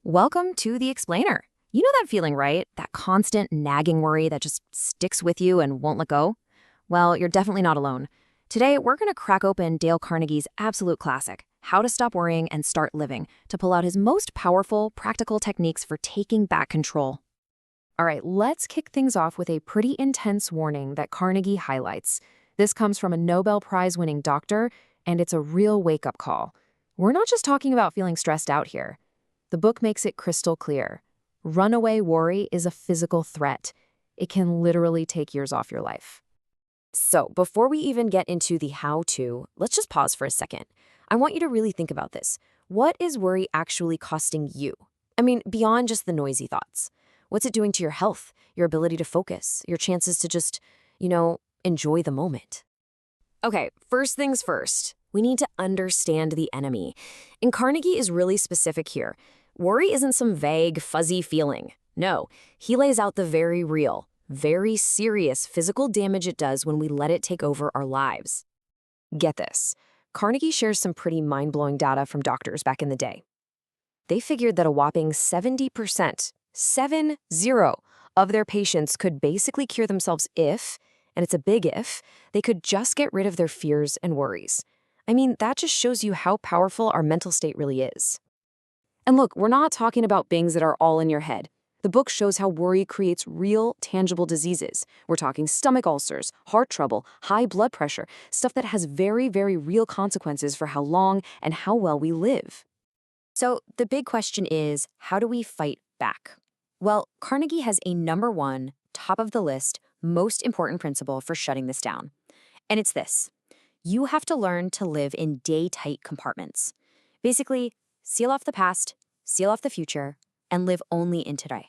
Welcome to The Explainer. You know that feeling, right? That constant nagging worry that just sticks with you and won't let go? Well, you're definitely not alone. Today, we're going to crack open Dale Carnegie's absolute classic, How to Stop Worrying and Start Living, to pull out his most powerful, practical techniques for taking back control. All right, let's kick things off with a pretty intense warning that Carnegie highlights. This comes from a Nobel Prize-winning doctor, and it's a real wake-up call. We're not just talking about feeling stressed out here. The book makes it crystal clear. Runaway worry is a physical threat. It can literally take years off your life. So, before we even get into the how-to, let's just pause for a second. I want you to really think about this. What is worry actually costing you? I mean, beyond just the noisy thoughts. What's it doing to your health, your ability to focus, your chances to just, enjoy the moment? Okay, first things first. We need to understand the enemy. And Carnegie is really specific here. Worry isn't some vague, fuzzy feeling. No, he lays out the very real, very serious physical damage it does when we let it take over our lives. Get this. Carnegie shares some pretty mind-blowing data from doctors back in the day. They figured that a whopping 70%, 70, of their patients could basically cure themselves if, and it's a big if, they could just get rid of their fears and worries. I mean, that just shows you how powerful our mental state really is. And look, we're not talking about things that are all in your head. The book shows how worry creates real, tangible diseases. We're talking stomach ulcers, heart trouble, high blood pressure, stuff that has very, very real consequences for how long and how well we live. So the big question is, how do we fight back? Well, Carnegie has a number one, top of the list, most important principle for shutting this down. And it's this. You have to learn to live in day-tight compartments. Basically, seal off the past, seal off the future, and live only in today.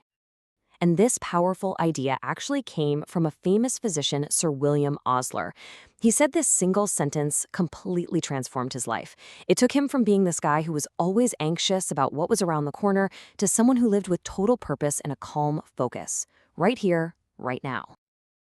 And this powerful idea actually came from a famous physician, Sir William Osler. He said this single sentence completely transformed his life. It took him from being this guy who was always anxious about what was around the corner to someone who lived with total purpose and a calm focus, right here, right now.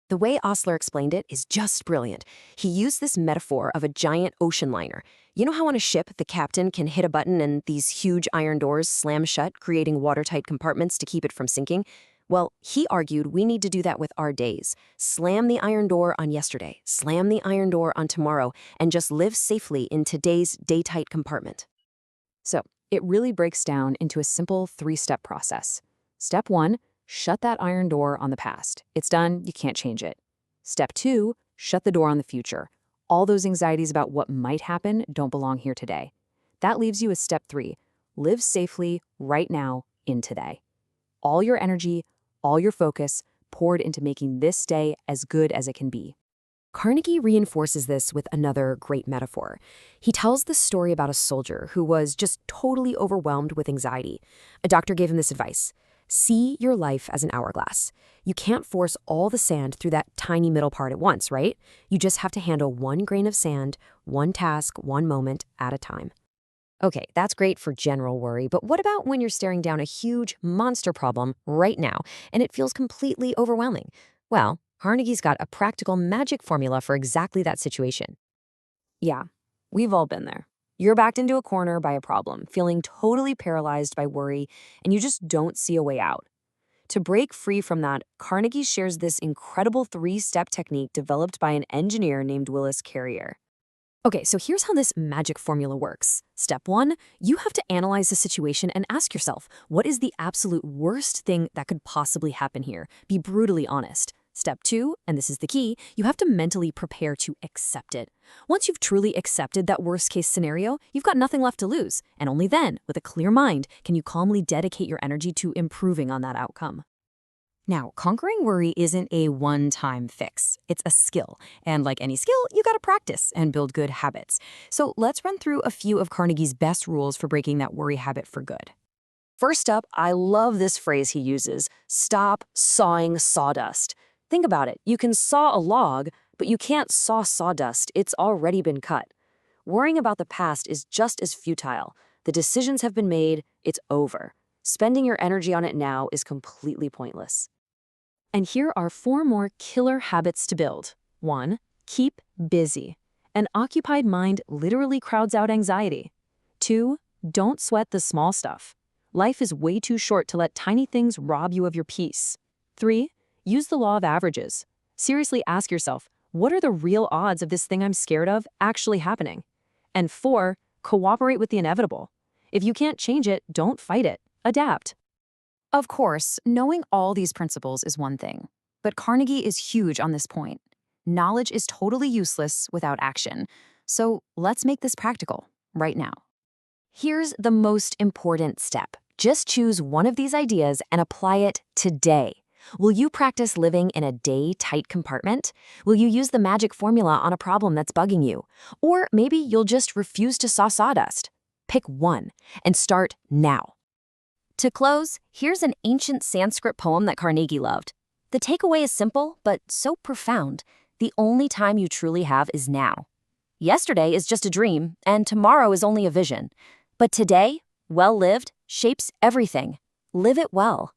The way Osler explained it is just brilliant. He used this metaphor of a giant ocean liner. You know how on a ship, the captain can hit a button and these huge iron doors slam shut, creating watertight compartments to keep it from sinking? Well, he argued we need to do that with our days. Slam the iron door on yesterday, slam the iron door on tomorrow, and just live safely in today's day-tight compartment. So, it really breaks down into a simple three-step process. Step 1, shut that iron door on the past. It's done, you can't change it. Step 2, shut the door on the future. All those anxieties about what might happen don't belong here today. That leaves you with step 3, live safely right now in today. All your energy, all your focus poured into making this day as good as it can be. Carnegie reinforces this with another great metaphor. He tells the story about a soldier who was just totally overwhelmed with anxiety. A doctor gave him this advice. See your life as an hourglass. You can't force all the sand through that tiny middle part at once, right? You just have to handle one grain of sand, one task, one moment at a time. Okay, that's great for general worry, but what about when you're staring down a huge monster problem right now and it feels completely overwhelming? Well, Carnegie's got a practical magic formula for exactly that situation. Yeah, we've all been there. You're backed into a corner by a problem, feeling totally paralyzed by worry, and you just don't see a way out. To break free from that, Carnegie shares this incredible 3-step technique developed by an engineer named Willy Carrier. Okay, so here's how this magic formula works. Step 1, you have to analyze the situation and ask yourself, what is the absolute worst thing that could possibly happen here? Be brutally honest. Step 2, and this is the key, you have to mentally prepare to accept it. Once you've truly accepted that worst-case scenario, you've got nothing left to lose. And only then, with a clear mind, can you calmly dedicate your energy to improving on that outcome. Now, conquering worry isn't a one-time fix. It's a skill. And like any skill, you gotta practice and build good habits. So let's run through a few of Carnegie's best rules for breaking that worry habit for good. First up, I love this phrase he uses, stop sawing sawdust. Think about it. You can saw a log, but you can't saw sawdust. It's already been cut. Worrying about the past is just as futile. The decisions have been made. It's over. Spending your energy on it now is completely pointless. And here are 4 more killer habits to build. 1, keep busy. An occupied mind literally crowds out anxiety. 2, don't sweat the small stuff. Life is way too short to let tiny things rob you of your peace. 3. Use the law of averages. Seriously ask yourself, what are the real odds of this thing I'm scared of actually happening? And 4. Cooperate with the inevitable. If you can't change it, don't fight it. Adapt. Of course, knowing all these principles is one thing, but Carnegie is huge on this point. Knowledge is totally useless without action. So let's make this practical right now. Here's the most important step. Just choose one of these ideas and apply it today. Will you practice living in a day-tight compartment? Will you use the magic formula on a problem that's bugging you? Or maybe you'll just refuse to saw sawdust. Pick one and start now. To close, here's an ancient Sanskrit poem that Carnegie loved. The takeaway is simple, but so profound. The only time you truly have is now. Yesterday is just a dream, and tomorrow is only a vision. But today, well lived, shapes everything. Live it well.